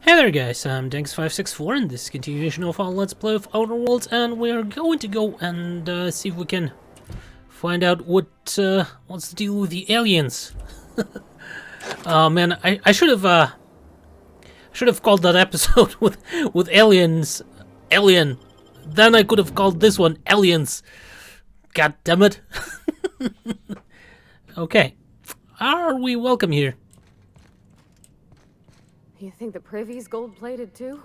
Hey there guys, I'm Dankz564 and this is continuation of our Let's Play of Outer Worlds, and we're going to go and see if we can find out what's the deal with the aliens. Man, I should have called that episode with aliens alien. Then I could have called this one aliens. God damn it. Okay. Are we welcome here? You think the privy's gold-plated too?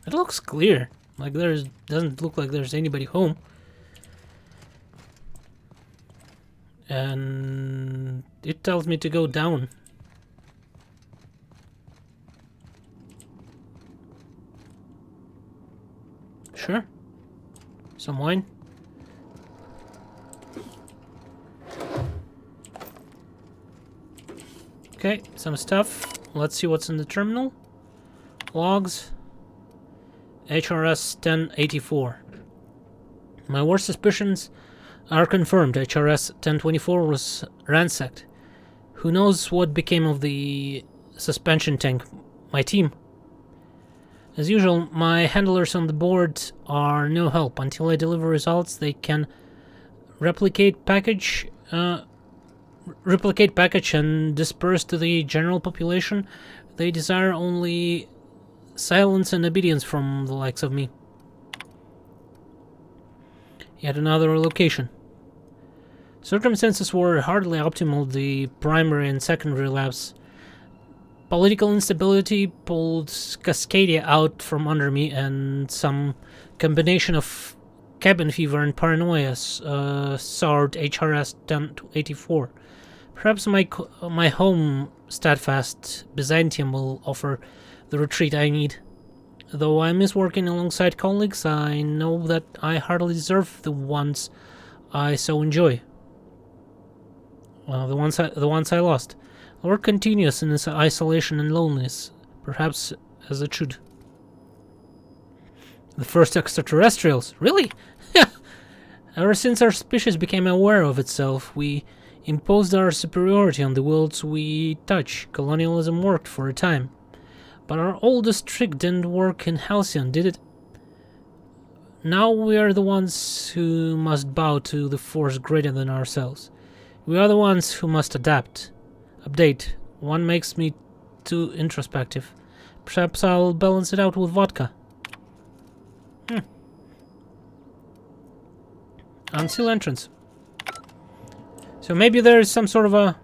It looks clear. Like doesn't look like there's anybody home. And it tells me to go down. Sure. Some wine. Okay, some stuff. Let's see what's in the terminal. Logs. HRS 1084. My worst suspicions are confirmed. HRS 1024 was ransacked. Who knows what became of the suspension tank? My team. As usual, my handlers on the board are no help. Until I deliver results, they can replicate package and disperse to the general population. They desire only silence and obedience from the likes of me. Yet another location. Circumstances were hardly optimal. The primary and secondary labs. Political instability pulled Cascadia out from under me, and some combination of cabin fever and paranoia soured HRS 1084. Perhaps my home steadfast Byzantium will offer the retreat I need. Though I miss working alongside colleagues, I know that I hardly deserve the ones I so enjoy. Well, the ones I lost. The work continues in its isolation and loneliness, perhaps as it should. The first extraterrestrials, really? Ever since our species became aware of itself, we imposed our superiority on the worlds we touch. Colonialism worked for a time. But our oldest trick didn't work in Halcyon, did it? Now we are the ones who must bow to the force greater than ourselves. We are the ones who must adapt. Update. One makes me too introspective. Perhaps I'll balance it out with vodka. Unsealed entrance. So maybe there's some sort of a...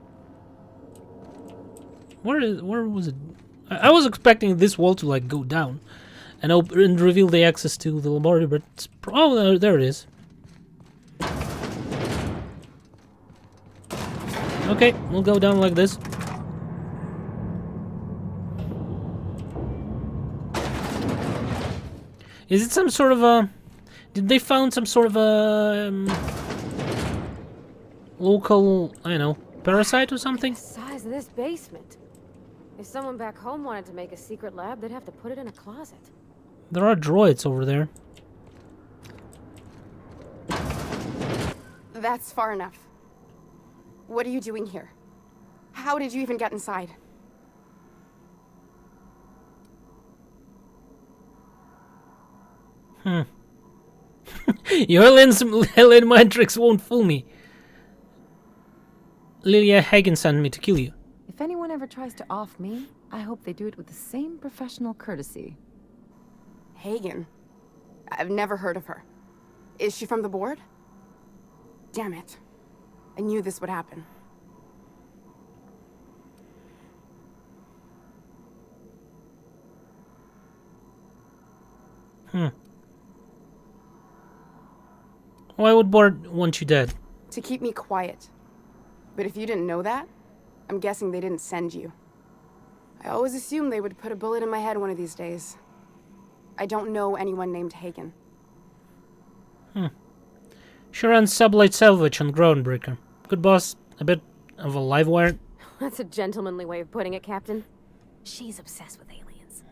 Where was it? I was expecting this wall to like go down and reveal the access to the laboratory, but it's there it is. Okay, we'll go down like this. Is it some sort of a... Did they found some sort of a... local, I don't know, parasite or something? The size of this basement. If someone back home wanted to make a secret lab, they'd have to put it in a closet. There are droids over there. That's far enough. What are you doing here? How did you even get inside? Your alien mind tricks won't fool me. Lilia Hagen sent me to kill you. If anyone ever tries to off me, I hope they do it with the same professional courtesy. Hagen? I've never heard of her. Is she from the board? Damn it. I knew this would happen. Why would board want you dead? To keep me quiet. But if you didn't know that, I'm guessing they didn't send you. I always assumed they would put a bullet in my head one of these days. I don't know anyone named Hagen. She runs Sublight Salvage on Groundbreaker. Good boss, a bit of a live wire. That's a gentlemanly way of putting it, Captain. She's obsessed with aliens.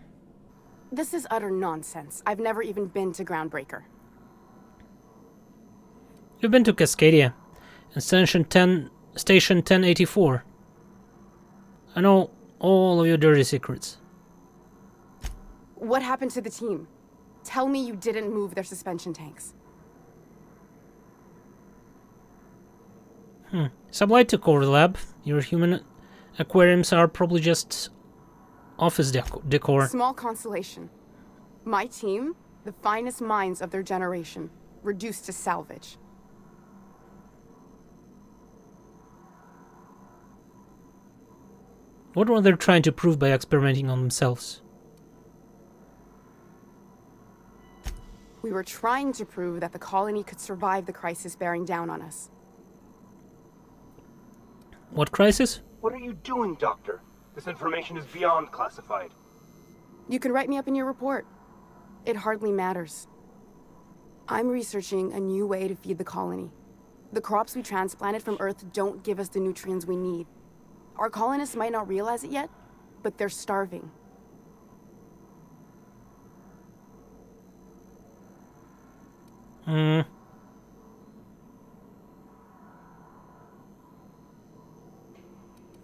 This is utter nonsense. I've never even been to Groundbreaker. You've been to Cascadia and Station 1084. I know all of your dirty secrets. What happened to the team? Tell me you didn't move their suspension tanks. Sublight to core lab. Your human aquariums are probably just office decor. Small consolation. My team, the finest minds of their generation, reduced to salvage. What were they trying to prove by experimenting on themselves? We were trying to prove that the colony could survive the crisis bearing down on us. What crisis? What are you doing, Doctor? This information is beyond classified. You can write me up in your report. It hardly matters. I'm researching a new way to feed the colony. The crops we transplanted from Earth don't give us the nutrients we need. Our colonists might not realize it yet, but they're starving.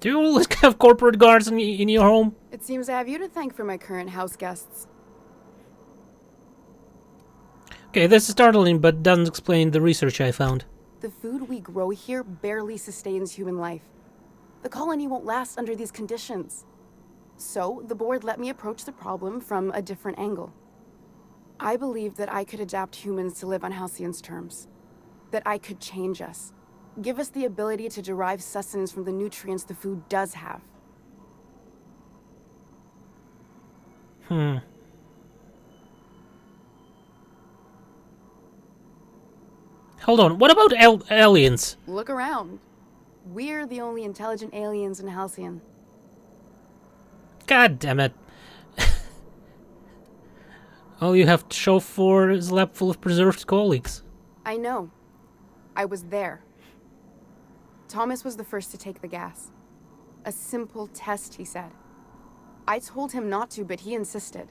Do you always have corporate guards in your home? It seems I have you to thank for my current house guests. Okay, this is startling, but doesn't explain the research I found. The food we grow here barely sustains human life. The colony won't last under these conditions. So, the board let me approach the problem from a different angle. I believed that I could adapt humans to live on Halcyon's terms. That I could change us. Give us the ability to derive sustenance from the nutrients the food does have. Hold on, what about aliens? Look around. We're the only intelligent aliens in Halcyon. God damn it. All you have to show for is a lab full of preserved colleagues. I know. I was there. Thomas was the first to take the gas. A simple test, he said. I told him not to, but he insisted.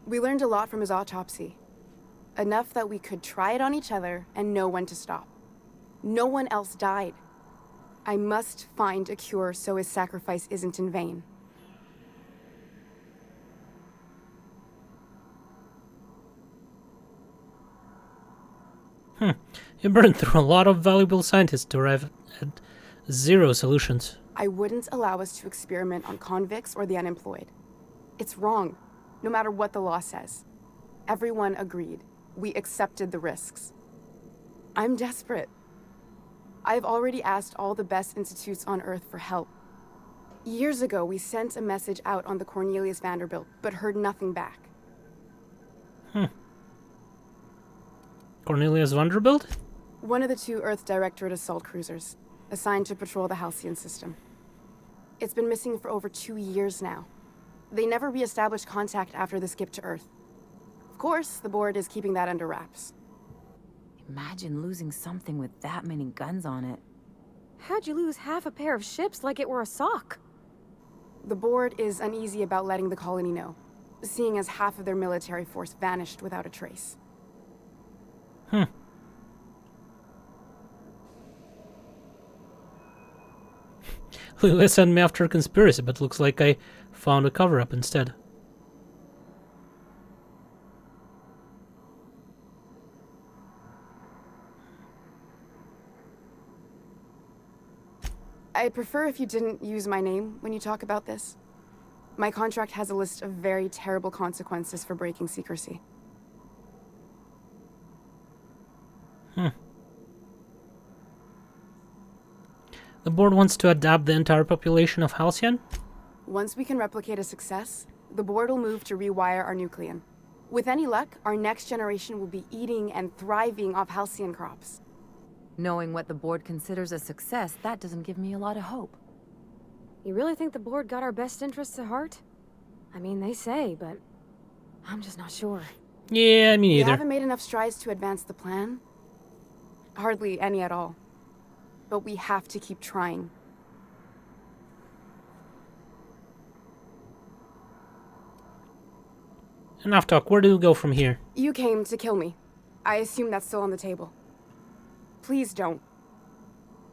We learned a lot from his autopsy. Enough that we could try it on each other and know when to stop. No one else died. I must find a cure so his sacrifice isn't in vain. You burned through a lot of valuable scientists to arrive at zero solutions. I wouldn't allow us to experiment on convicts or the unemployed. It's wrong, no matter what the law says. Everyone agreed. We accepted the risks. I'm desperate. I've already asked all the best institutes on Earth for help. Years ago, we sent a message out on the Cornelius Vanderbilt, but heard nothing back. Cornelius Vanderbilt? One of the two Earth Directorate assault cruisers, assigned to patrol the Halcyon system. It's been missing for over 2 years now. They never re-established contact after the skip to Earth. Of course, the board is keeping that under wraps. Imagine losing something with that many guns on it. How'd you lose half a pair of ships like it were a sock? The board is uneasy about letting the colony know, seeing as half of their military force vanished without a trace. Lila sent me after a conspiracy, but looks like I found a cover-up instead. I'd prefer if you didn't use my name when you talk about this. My contract has a list of very terrible consequences for breaking secrecy. The board wants to adapt the entire population of Halcyon? Once we can replicate a success, the board will move to rewire our nucleon. With any luck, our next generation will be eating and thriving off Halcyon crops. Knowing what the board considers a success, that doesn't give me a lot of hope. You really think the board got our best interests at heart? I mean, they say, but I'm just not sure. Yeah, me We neither. haven't made enough strides to advance the plan. Hardly any at all. But we have to keep trying. Enough talk, where do we go from here? You came to kill me. I assume that's still on the table. Please don't.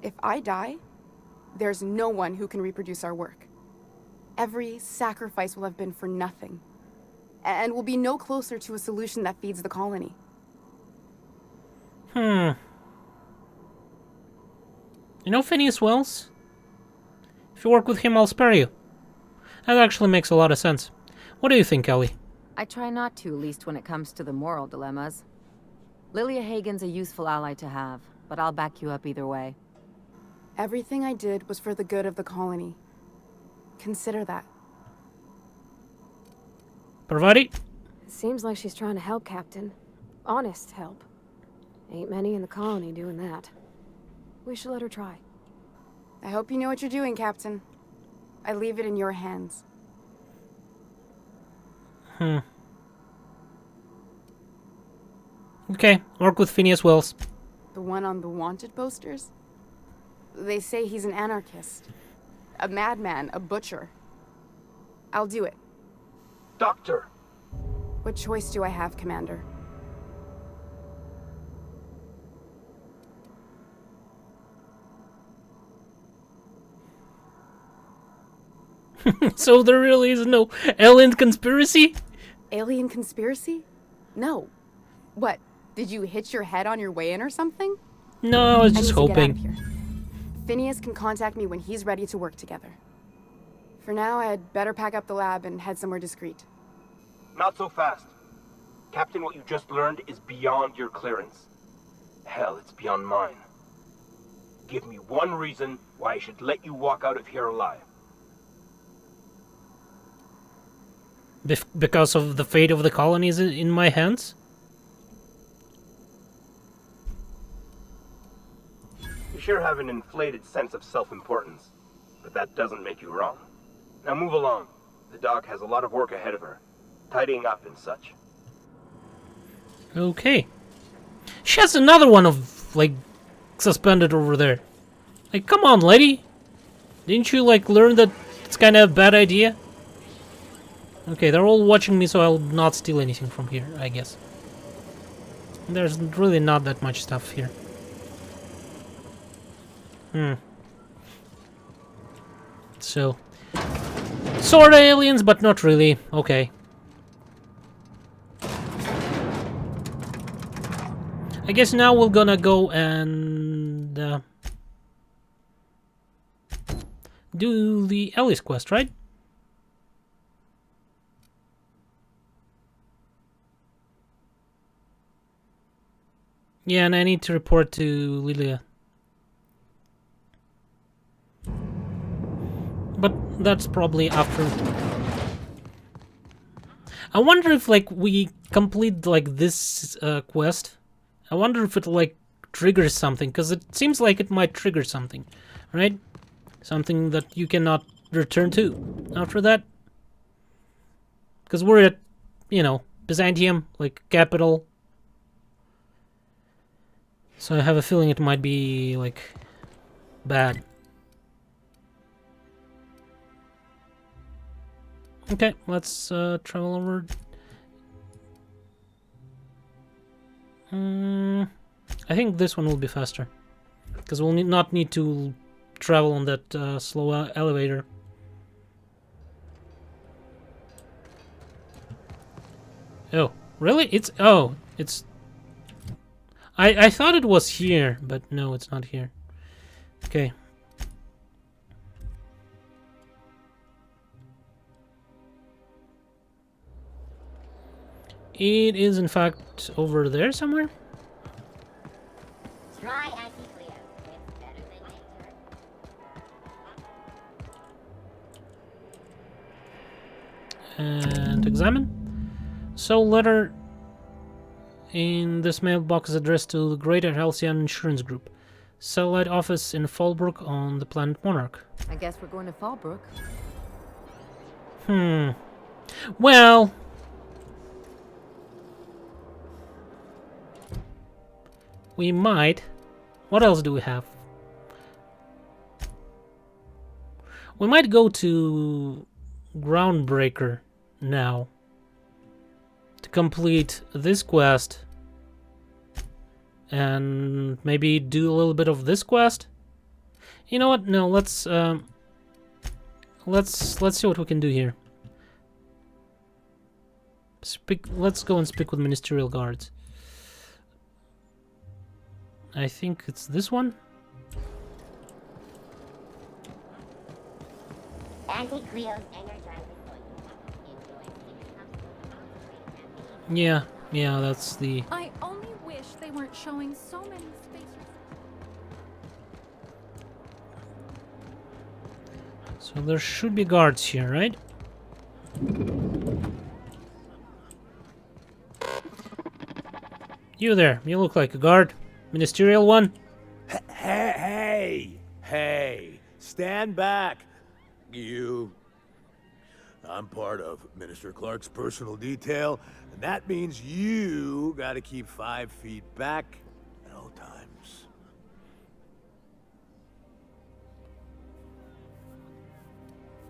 If I die, there's no one who can reproduce our work. every sacrifice will have been for nothing. And we'll be no closer to a solution that feeds the colony. You know Phineas Wells? If you work with him, I'll spare you. That actually makes a lot of sense. What do you think, Ellie? I try not to, least when it comes to the moral dilemmas. Lilia Hagen's a useful ally to have, but I'll back you up either way. Everything I did was for the good of the colony. Consider that. Parvati? It seems like she's trying to help, Captain. Honest help. Ain't many in the colony doing that. We should let her try. I hope you know what you're doing, Captain. I leave it in your hands. Okay, work with Phineas Wells. The one on the wanted posters? They say he's an anarchist. A madman, a butcher. I'll do it. Doctor! What choice do I have, Commander? So there really is no alien conspiracy? Alien conspiracy? No. What? Did you hit your head on your way in or something? No, I was I just need to get out of hoping. here. Phineas can contact me when he's ready to work together. For now, I'd better pack up the lab and head somewhere discreet. Not so fast. Captain, what you just learned is beyond your clearance. Hell, it's beyond mine. Give me one reason why I should let you walk out of here alive. Because of the fate of the colonies in my hands? You sure have an inflated sense of self-importance, but that doesn't make you wrong. Now move along. The dog has a lot of work ahead of her, tidying up and such. Okay. She has another one of, like, suspended over there. Like, come on, lady. Didn't you, like, learn that it's kind of a bad idea? Okay, they're all watching me, so I'll not steal anything from here, I guess. There's really not that much stuff here. So, sorta aliens, but not really. Okay. I guess now we're gonna go and do the Ellie's quest, right? Yeah, and I need to report to Lilia. But that's probably after. I wonder if, like, we complete, like, this quest. I wonder if it, like, triggers something, because it seems like it might trigger something, right? Something that you cannot return to after that. Because we're at, you know, Byzantium, like, capital. So I have a feeling it might be, like, bad. Okay, let's travel over. I think this one will be faster. Because we'll not need to travel on that slow elevator. Oh, really? It's... Oh, it's... I thought it was here, but no, it's not here. Okay. It is, in fact, over there somewhere. Try anti-Cleo. It's better than Nectar. And examine. So, letter in this mailbox is addressed to the Greater Halcyon Insurance Group. Satellite office in Fallbrook on the planet Monarch. I guess we're going to Fallbrook. Well... we might. What else do we have? We might go to Groundbreaker now to complete this quest and maybe do a little bit of this quest. You know what? No, let's let's see what we can do here. Let's go and speak with ministerial guards. I think it's this one. Anti-Creo's energizing voice. Yeah, that's the... I only wish they weren't showing so many spacers. So there should be guards here, right? You there, you look like a guard. Ministerial one? Hey, stand back. You. I'm part of Minister Clark's personal detail, and that means you gotta keep 5 feet back at all times.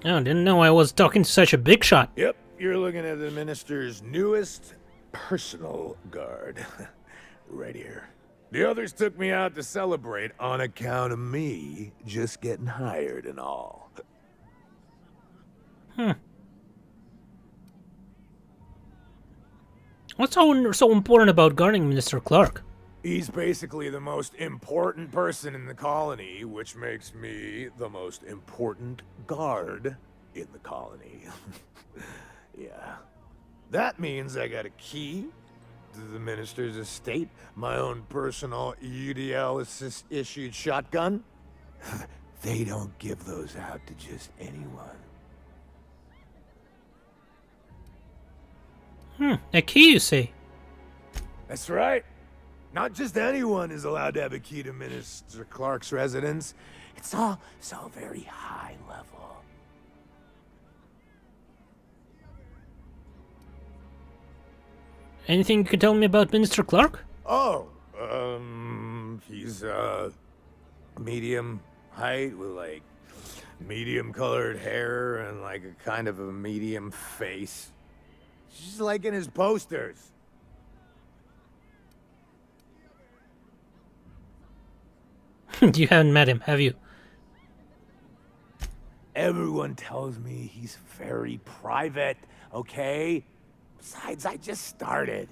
Oh, didn't know I was talking to such a big shot. Yep, you're looking at the Minister's newest personal guard. Right here. The others took me out to celebrate on account of me just getting hired and all. What's so important about guarding Minister Clark? He's basically the most important person in the colony, which makes me the most important guard in the colony. Yeah. That means I got a key to the minister's estate, my own personal UDL-issued shotgun. They don't give those out to just anyone. A key, you say? That's right. Not just anyone is allowed to have a key to Minister Clark's residence. It's all so very high level. Anything you can tell me about Minister Clark? Oh, he's, medium height with, like, medium-colored hair and, like, a kind of a medium face. Just like in his posters. You haven't met him, have you? Everyone tells me he's very private, okay? Besides, I just started.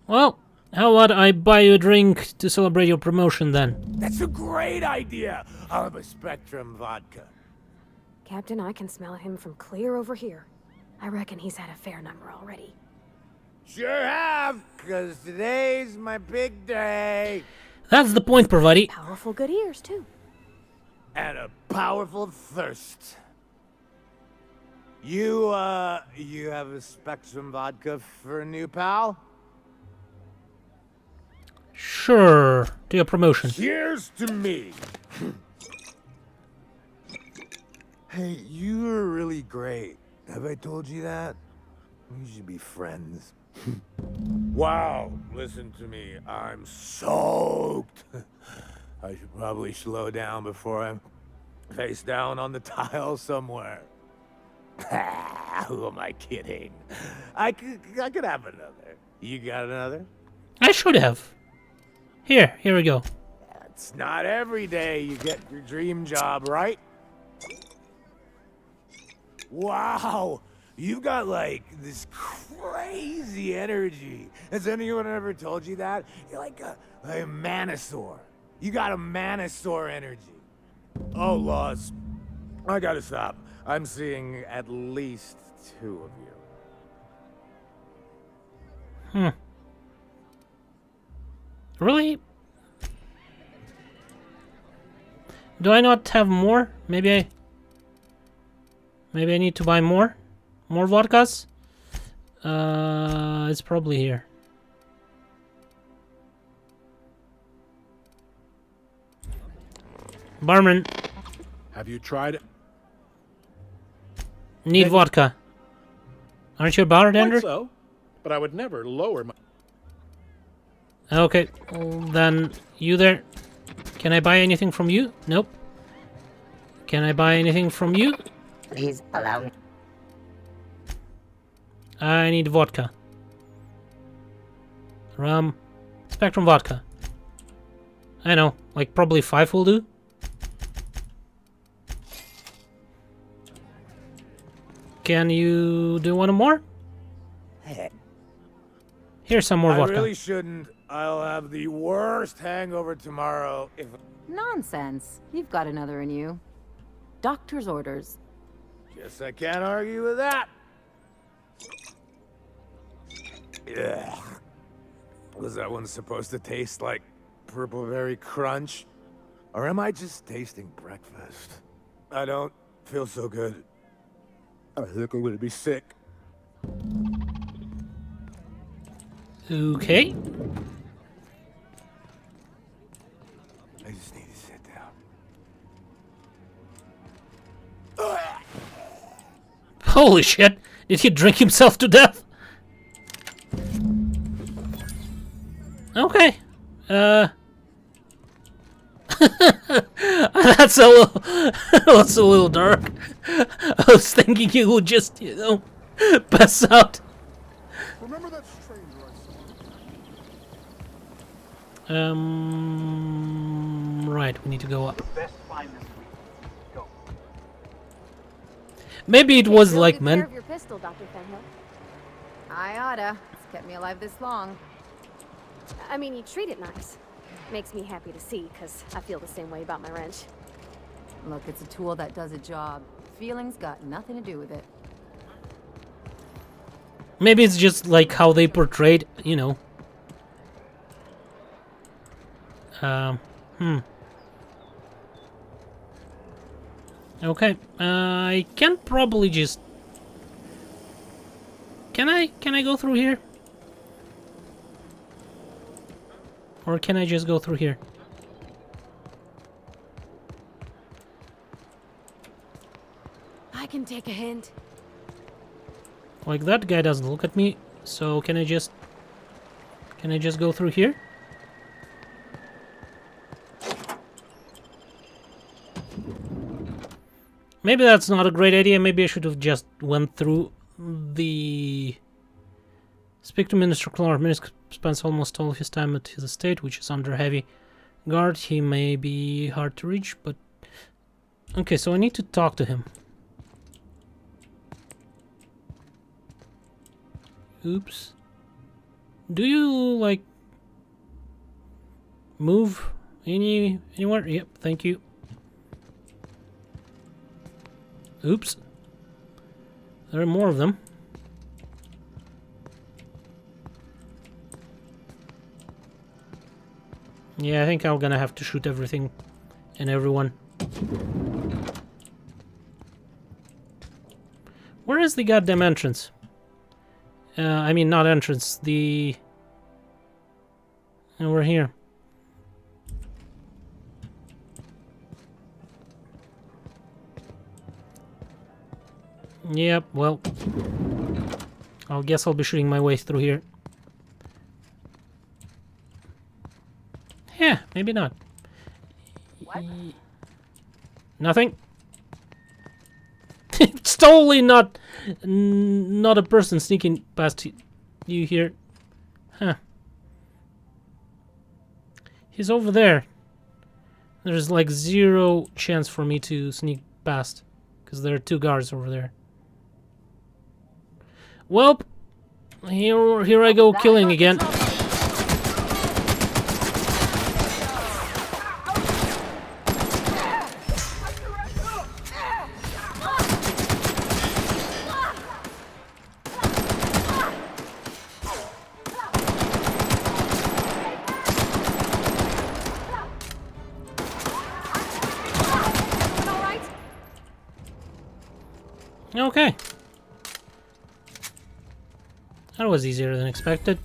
Well, how about I buy you a drink to celebrate your promotion then? That's a great idea! I'll have a Spectrum vodka. Captain, I can smell him from clear over here. I reckon he's had a fair number already. Sure have, because today's my big day. That's the point, Parvati. Powerful good ears, too. And a powerful thirst. You have a Spectrum vodka for a new pal? Sure, to your promotion. Cheers to me. Hey, you were really great. Have I told you that? We should be friends. Wow, listen to me. I'm soaked. I should probably slow down before I'm face down on the tile somewhere. Who am I kidding? I could have another. You got another? I should have. Here we go. It's not every day you get your dream job, right? Wow, you've got like this crazy energy. Has anyone ever told you that? You're like a Manosaur. You got a Manosaur energy. Oh, Laws, I gotta stop. I'm seeing at least 2 of you. Really? Do I not have more? Maybe I need to buy more? More vodkas? It's probably here. Barman, Have you tried it? need vodka. Aren't you a bartender? Quite so, but I would never lower my... Okay, well, then you there. Can I buy anything from you? Nope. Can I buy anything from you? Please allow me. I need vodka. Rum. Spectrum vodka. I know, like probably 5 will do. Can you do one more? Here's some more I vodka. really shouldn't. I'll have the worst hangover tomorrow if... Nonsense. You've got another in you. Doctor's orders. Guess I can't argue with that. Ugh. Was that one supposed to taste like purple berry crunch? Or am I just tasting breakfast? I don't feel so good. I think I'm gonna be sick. Okay. I just need to sit down. Holy shit! Did he drink himself to death? Okay. That's a little... that's a little dark. I was thinking he would just, you know, pass out. Remember that stranger I saw? Right, we need to go up. Best find this week. Go. Maybe it was Take real like good care meant. of your pistol, Dr. Fenhill. I oughta. It's kept me alive this long. I mean, you treat it nice. Makes me happy to see, because I feel the same way about my wrench. Look, it's a tool that does a job. Feelings got nothing to do with it. Maybe it's just like how they portrayed, you know. Okay, I can probably just... Can I go through here? Or can I just go through here? I can take a hint. Like, that guy doesn't look at me, so can I just go through here? Maybe that's not a great idea. Maybe I should have just went through the... Speak to Minister Clark. Minister spends almost all of his time at his estate, which is under heavy guard. He may be hard to reach, but... Okay, so I need to talk to him. Oops. Do you, like... move anywhere? Yep, thank you. Oops. There are more of them. Yeah, I think I'm gonna have to shoot everything and everyone. Where is the goddamn entrance? I mean, not entrance, the... And we're here. Yep, well... I guess I'll be shooting my way through here. Yeah, maybe not. What? Nothing. It's totally not a person sneaking past you here. Huh. He's over there. There's like 0 chance for me to sneak past because there are 2 guards over there. Well, here I go killing again. Okay. That was easier than expected.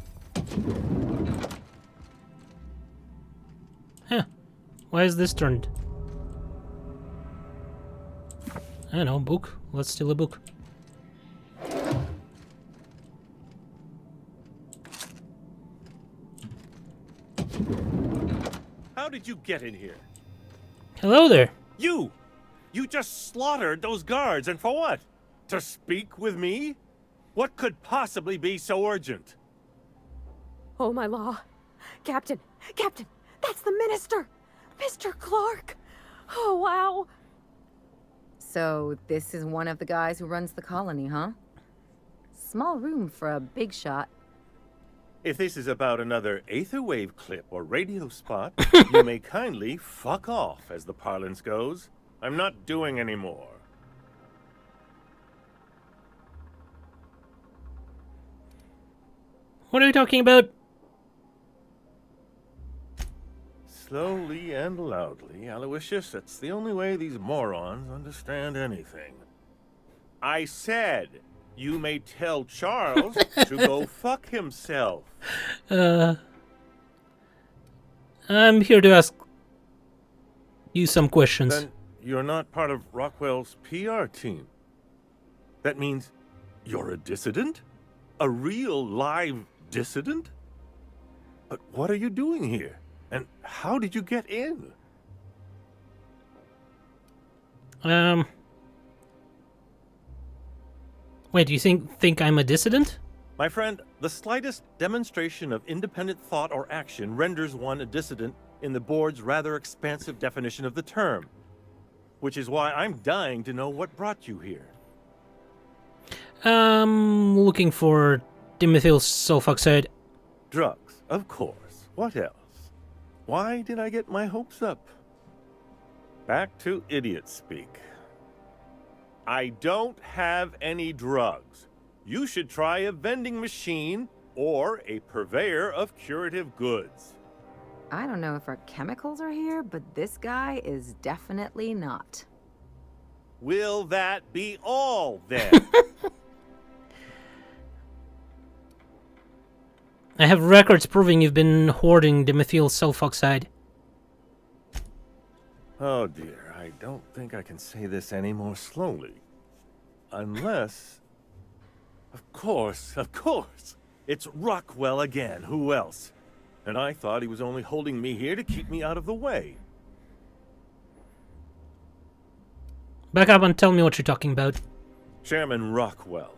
Huh. Why is this turned? I don't know, book. Let's steal a book. How did you get in here? Hello there. You! You just slaughtered those guards, and for what? To speak with me? What could possibly be so urgent? Oh, my law. Captain! Captain! That's the minister! Mr. Clark! Oh, wow! So, this is one of the guys who runs the colony, huh? Small room for a big shot. If this is about another Aetherwave clip or radio spot, you may kindly fuck off, as the parlance goes. I'm not doing any more. What are you talking about? Slowly and loudly, Aloysius, that's the only way these morons understand anything. I said, you may tell Charles to go fuck himself. I'm here to ask you some questions. Then you're not part of Rockwell's PR team. That means you're a dissident? A real live dissident? But what are you doing here? And how did you get in? Wait, do you think I'm a dissident? My friend, the slightest demonstration of independent thought or action renders one a dissident in the board's rather expansive definition of the term. Which is why I'm dying to know what brought you here. Looking for dimethyl sulfoxide. Drugs, of course. What else? Why did I get my hopes up? Back to idiot speak. I don't have any drugs. You should try a vending machine or a purveyor of curative goods. I don't know if our chemicals are here, but this guy is definitely not. Will that be all, then? I have records proving you've been hoarding dimethyl sulfoxide. Oh dear, I don't think I can say this any more slowly. Unless... Of course. It's Rockwell again. Who else? And I thought he was only holding me here to keep me out of the way. Back up and tell me what you're talking about. Chairman Rockwell.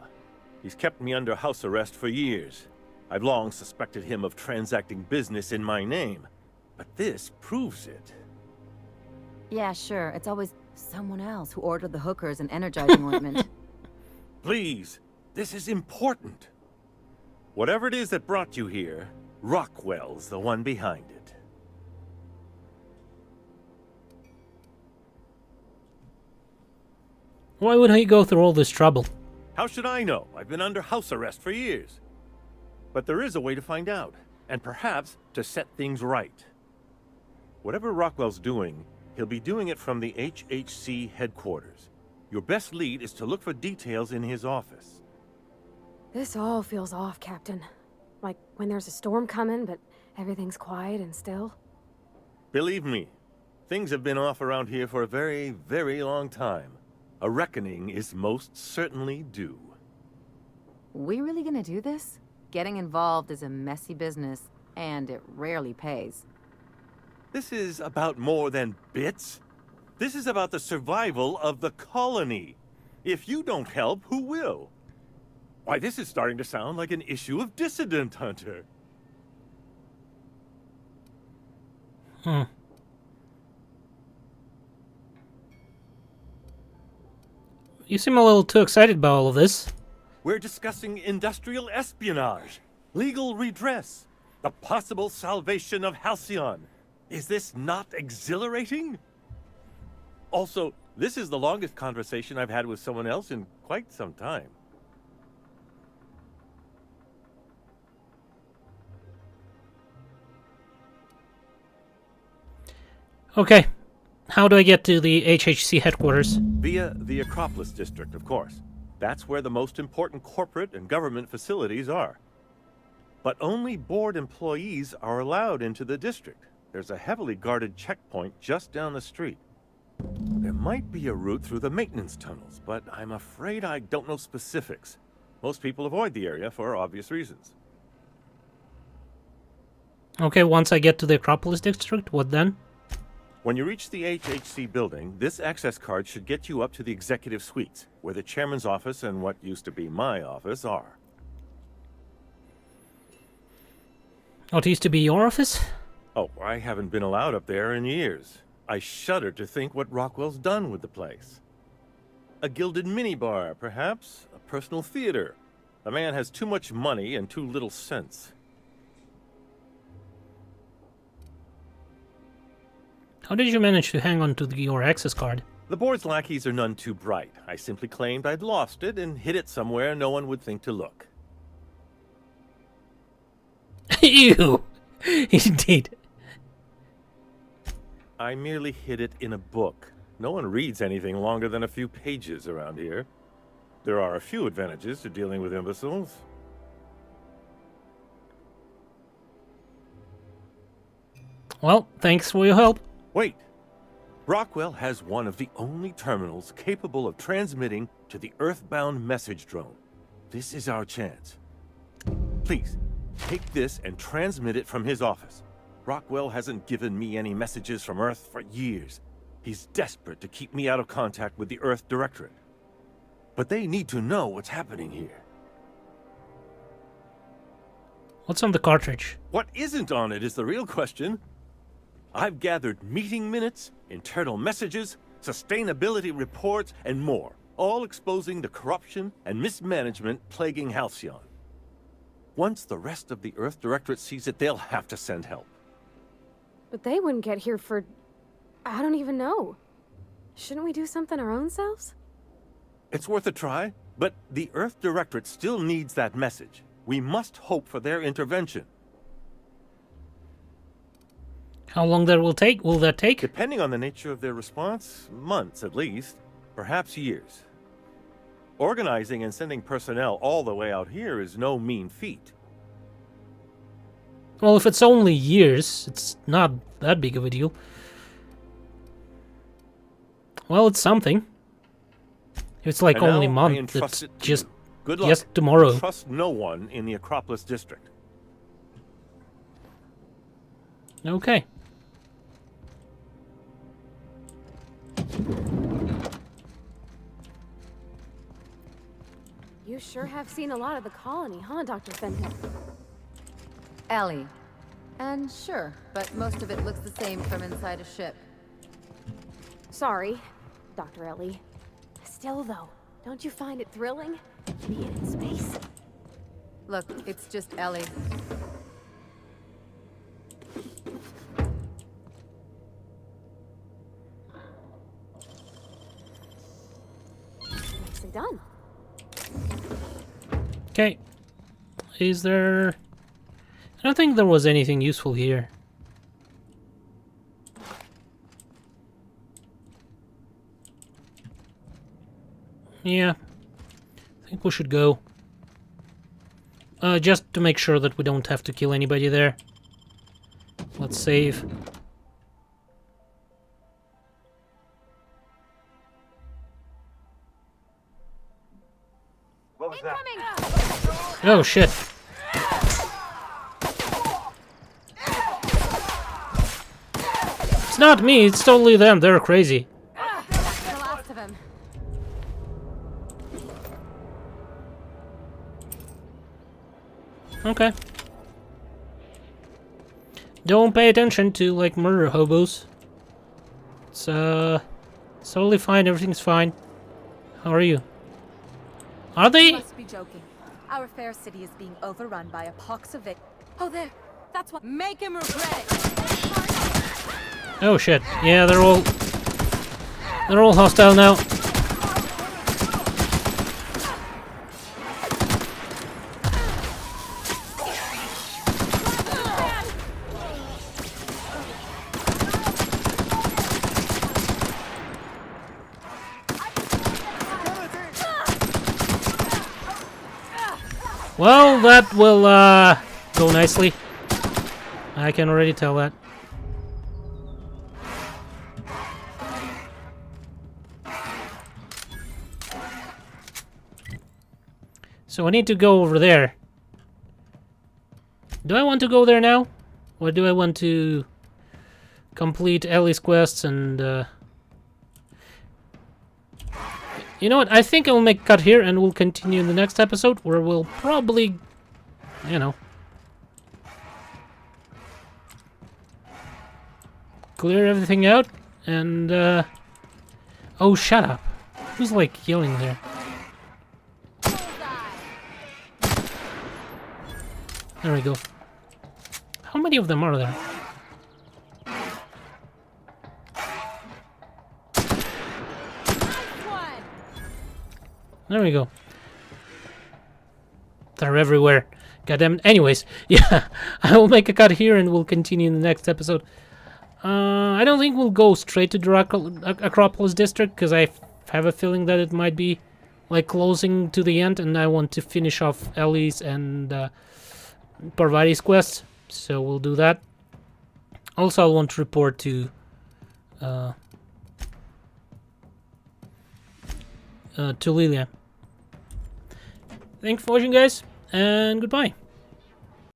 He's kept me under house arrest for years. I've long suspected him of transacting business in my name. But this proves it. Yeah, sure. It's always someone else who ordered the hookers and energizing ointment. Please, this is important. Whatever it is that brought you here, Rockwell's the one behind it. Why would he go through all this trouble? How should I know? I've been under house arrest for years. But there is a way to find out, and perhaps to set things right. Whatever Rockwell's doing, he'll be doing it from the HHC headquarters. Your best lead is to look for details in his office. This all feels off, Captain. Like when there's a storm coming, but everything's quiet and still. Believe me, things have been off around here for a very, very long time. A reckoning is most certainly due. We really gonna do this? Getting involved is a messy business, and it rarely pays. This is about more than bits. This is about the survival of the colony. If you don't help, who will? Why, this is starting to sound like an issue of Dissident Hunter. You seem a little too excited about all of this. We're discussing industrial espionage, legal redress, the possible salvation of Halcyon. Is this not exhilarating? Also, this is the longest conversation I've had with someone else in quite some time. Okay. How do I get to the HHC headquarters? Via the Acropolis district, of course. That's where the most important corporate and government facilities are. But only board employees are allowed into the district. There's a heavily guarded checkpoint just down the street. There might be a route through the maintenance tunnels, but I'm afraid I don't know specifics. Most people avoid the area for obvious reasons. Okay, once I get to the Acropolis district, what then? When you reach the HHC building, this access card should get you up to the executive suites, where the chairman's office and what used to be my office are. What used to be your office? Oh, I haven't been allowed up there in years. I shudder to think what Rockwell's done with the place. A gilded minibar, perhaps? A personal theater? The man has too much money and too little sense. How did you manage to hang on to your access card? The board's lackeys are none too bright. I simply claimed I'd lost it and hid it somewhere no one would think to look. Ew! Indeed. I merely hid it in a book. No one reads anything longer than a few pages around here. There are a few advantages to dealing with imbeciles. Well, thanks for your help. Wait. Rockwell has one of the only terminals capable of transmitting to the Earthbound message drone. This is our chance. Please, take this and transmit it from his office. Rockwell hasn't given me any messages from Earth for years. He's desperate to keep me out of contact with the Earth Directorate. But they need to know what's happening here. What's on the cartridge? What isn't on it is the real question. I've gathered meeting minutes, internal messages, sustainability reports, and more, all exposing the corruption and mismanagement plaguing Halcyon. Once the rest of the Earth Directorate sees it, they'll have to send help. But they wouldn't get here for... I don't even know. Shouldn't we do something our own selves? It's worth a try, but the Earth Directorate still needs that message. We must hope for their intervention. How long that will that take? Depending on the nature of their response, months at least, perhaps years. Organizing and sending personnel all the way out here is no mean feat. Well, if it's only years, it's not that big of a deal. Well, it's something. If it's like And only a now I month, entrust it's it to just you. Good luck. yes tomorrow. Trust no one in the Acropolis district. Okay. You sure have seen a lot of the colony, huh, Dr. Fenhill? Ellie. And sure, but most of it looks the same from inside a ship. Sorry, Dr. Ellie. Still, though, don't you find it thrilling? Being in space? Look, it's just Ellie. Nicely done. Okay. Is there... I don't think there was anything useful here. Yeah. I think we should go. Just to make sure that we don't have to kill anybody there. Let's save. What was that? Oh shit. It's not me, it's totally them. They're crazy. The last of him. Okay. Don't pay attention to, like, murder hobos. It's totally fine, everything's fine. How are you? Are You they? must be joking. Our fair city is being overrun by a pox of it. Oh, there. That's what. Make him regret it. Oh shit. Yeah, they're all hostile now. Well, that will go nicely. I can already tell that. So I need to go over there. Do I want to go there now? Or do I want to complete Ellie's quests and... You know what? I think I'll make a cut here and we'll continue in the next episode where we'll probably, you know, clear everything out and, oh, shut up. Who's like yelling there? There we go. How many of them are there? There we go. They're everywhere. Goddamn. Anyways, yeah, I will make a cut here and we'll continue in the next episode. I don't think we'll go straight to the Acropolis district because I have a feeling that it might be like closing to the end, and I want to finish off Ellie's and Parvati's quest, so we'll do that. Also, I want to report to Lilia. Thanks for watching, guys, and goodbye.